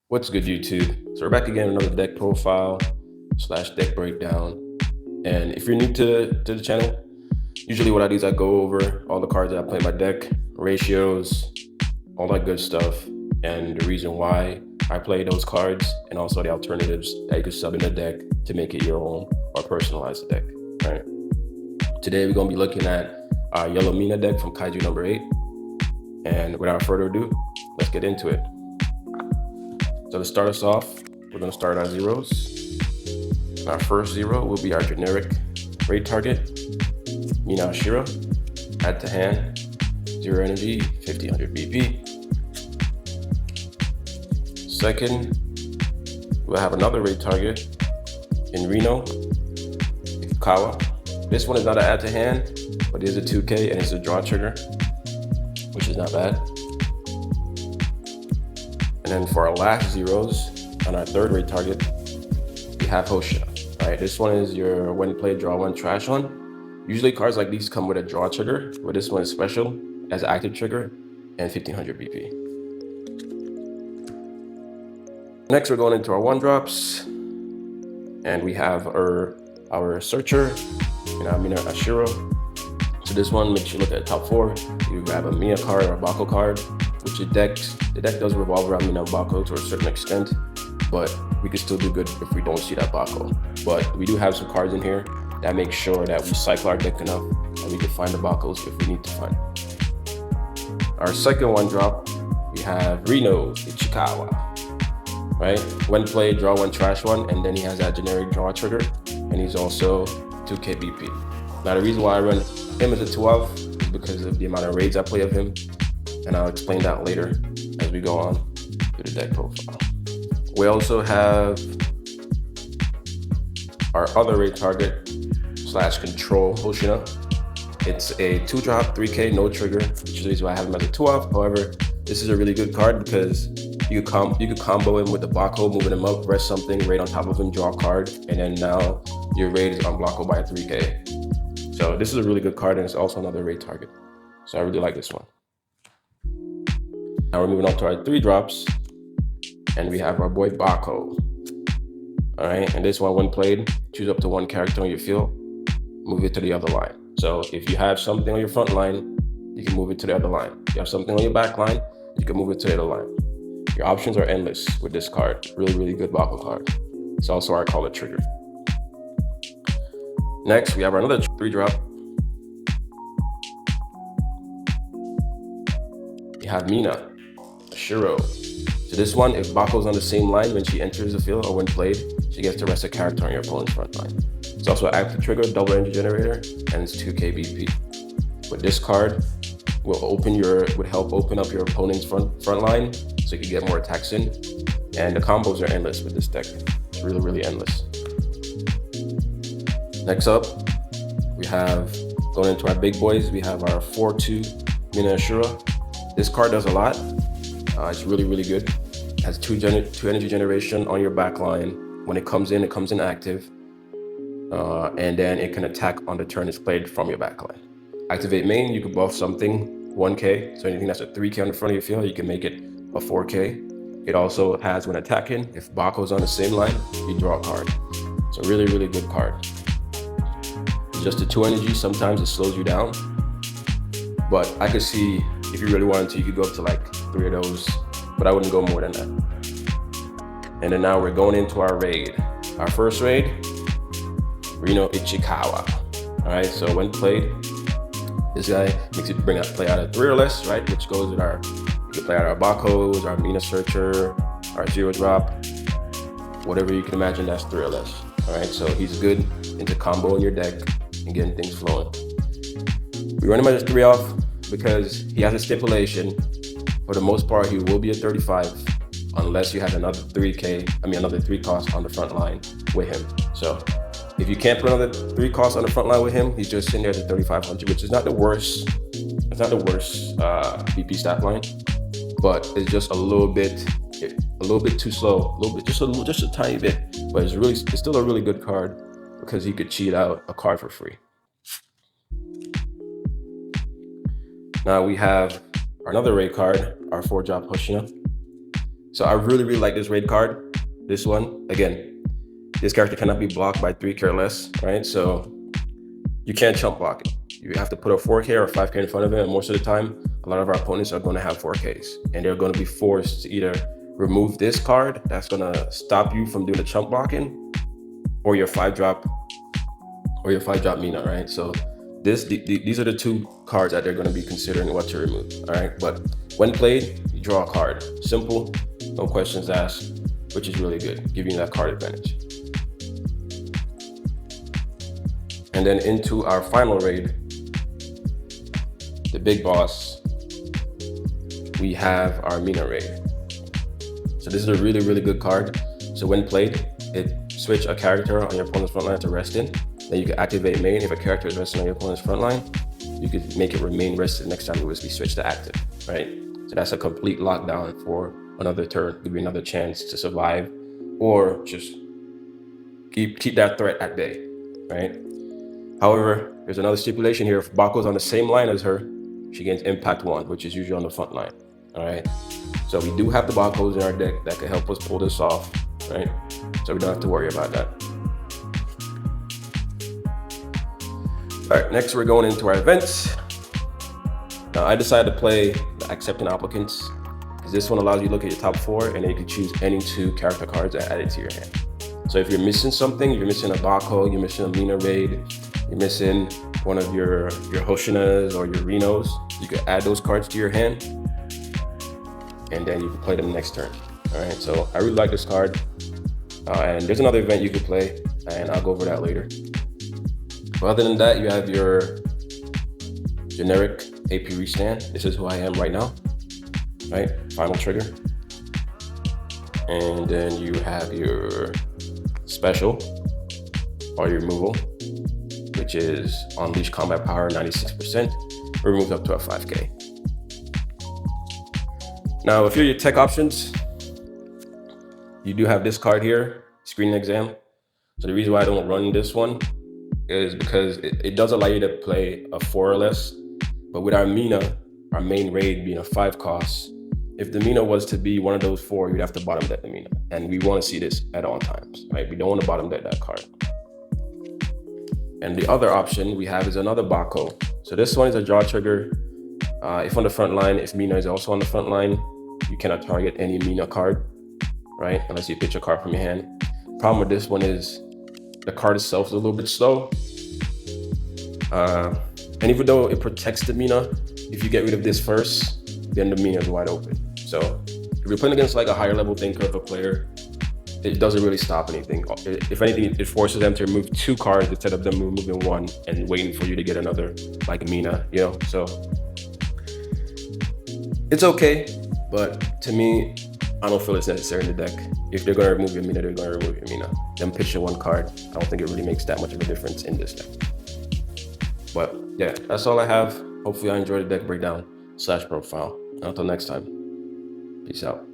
What's good, YouTube? So we're back again with another deck profile / deck breakdown. And if you're new to the channel, usually what I do is I go over all the cards that I play in my deck, ratios, all that good stuff, and the reason why I play those cards, and also the alternatives that you can sub in the deck to make it your own or personalize the deck. All right. Today we're gonna be looking at our yellow Mina deck from Kaiju Number 8. And without further ado, let's get into it. So to start us off, we're going to start our zeros. Our first zero will be our generic raid target, Mina. Add to hand, 0 energy, 1500 BP. Second, we'll have another raid target in Reno, Kawa. This one is not an add to hand, but it is a 2K and it's a draw trigger, which is not bad. And then for our last zeros, on our third raid target, we have Hoshina. All right, this one is your when played draw one trash one. Usually cards like these come with a draw trigger, but this one is special as an active trigger and 1500 BP. Next, we're going into our one drops, and we have our searcher, Mina Ashiro. So this one makes you look at the top 4. You grab a Mina card or a Bako card, which the deck does revolve around Mina and Bako to a certain extent, but we can still do good if we don't see that Bako. But we do have some cards in here that make sure that we cycle our deck enough that we can find the Bakos if we need to find them. Our second one drop, we have Reno Ichikawa. Right? When played, draw one, trash one, and then he has that generic draw trigger, and he's also 2K BP. Now the reason why I run him as a 12 is because of the amount of raids I play of him, and I'll explain that later as we go on to the deck profile. We also have our other raid target / control Hoshina. It's a 2-drop, 3K, no trigger, which is why I have him as a 12. However, this is a really good card because you could combo him with the Bako, moving him up, rest something, raid on top of him, draw a card, and then now your raid is unblockable by a 3K. So this is a really good card, and it's also another raid target. So I really like this one. Now we're moving on to our 3 drops, and we have our boy Bako. All right, and this one, when played, choose up to 1 character on your field, move it to the other line. So if you have something on your front line, you can move it to the other line. If you have something on your back line, you can move it to the other line. Your options are endless with this card. Really, really good Bako card. It's also our color trigger. Next, we have another 3 drop. We have Mina Ashiro. So this one, if Bako's on the same line when she enters the field or when played, she gets to rest a character on your opponent's front line. It's also an active trigger, double energy generator, and it's 2K BP. But this card would help open up your opponent's front line so you can get more attacks in. And the combos are endless with this deck. It's really, really endless. Next up, we have, going into our big boys, we have our 4/2 Mina Ashura. This card does a lot. It's really, really good. It has 2 energy generation on your back line. When it comes in active. And then it can attack on the turn it's played from your back line. Activate main, you can buff something 1K. So anything that's a 3K on the front of your field, you can make it a 4K. It also has, when attacking, if Bako's on the same line, you draw a card. It's a really, really good card. Just the 2 energy, sometimes it slows you down. But I could see, if you really wanted to, you could go up to like 3 of those, but I wouldn't go more than that. And then now we're going into our raid. Our first raid, Reno Ichikawa. All right, so when played, this guy makes you play out of 3 or less, right? Which goes with you can play out our Bakos, our Mina Searcher, our 0 drop, whatever you can imagine that's 3 or less. All right, so he's good into comboing your deck and getting things flowing. We run him as a 3 off because he has a stipulation. For the most part, he will be a 35 unless you have another 3 cost on the front line with him. So if you can't put another 3 costs on the front line with him, he's just sitting there at 3,500, which is not the worst. It's not the worst BP stat line, but it's just a little bit too slow. Just a tiny bit. But it's still a really good card because he could cheat out a card for free. Now we have another raid card, our 4-drop Hoshina. So I really like this raid card. This one, again, this character cannot be blocked by 3K or less, right? So you can't chump block it. You have to put a 4K or 5K in front of it, and most of the time, a lot of our opponents are going to have 4Ks, and they're going to be forced to either remove this card that's going to stop you from doing the chump blocking, or your 5-drop Mina, right? So these are the 2 cards that they're going to be considering what to remove, all right? But when played, you draw a card. Simple, no questions asked, which is really good, giving you that card advantage. And then into our final raid, the big boss, we have our Mina raid. So this is a really good card. So when played, it switch a character on your opponent's front line to rest in. Then you can activate main. If a character is resting on your opponent's front line, you could make it remain rested next time it was be switched to active, right? So that's a complete lockdown for another turn, give you another chance to survive, or just keep that threat at bay, right? However, there's another stipulation here. If Bako's on the same line as her, she gains impact 1, which is usually on the front line, all right? So we do have the Bakos in our deck that can help us pull this off, right? So we don't have to worry about that. All right, next we're going into our events. Now I decided to play the accepting applicants, because this one allows you to look at your top 4 and then you can choose any 2 character cards and add it to your hand. So if you're missing something, you're missing a Bako, you're missing a Mina raid, you're missing one of your Hoshinas or your Renos, you can add those cards to your hand and then you can play them next turn. All right, so I really like this card. And there's another event you could play, and I'll go over that later. But other than that, you have your generic AP restand. This is who I am right now, right? Final trigger. And then you have your special or your removal, which is Unleash Combat Power 96%, removed up to a 5K. Now, if you're your tech options, you do have this card here, Screening Exam. So the reason why I don't run this one is because it does allow you to play a 4 or less, but with our Mina, our main raid being a 5 cost, if the Mina was to be one of those 4, you'd have to bottom deck the Mina. And we want to see this at all times, right? We don't want to bottom deck that card. And the other option we have is another Bako. So this one is a draw trigger. If on the front line, if Mina is also on the front line, you cannot target any Mina card, right? Unless you pitch a card from your hand. Problem with this one is the card itself is a little bit slow. And even though it protects the Mina, if you get rid of this first, then the Mina is wide open. So if you're playing against like a higher level thinker of a player, it doesn't really stop anything. If anything, it forces them to remove 2 cards instead of them removing 1 and waiting for you to get another, like Mina, you know? So it's okay, but to me, I don't feel it's necessary in the deck. If they're gonna remove your Mina, they're gonna remove your Mina. Them pitching 1 card, I don't think it really makes that much of a difference in this deck. But yeah, that's all I have. Hopefully I enjoyed the deck breakdown / profile. Until next time, peace out.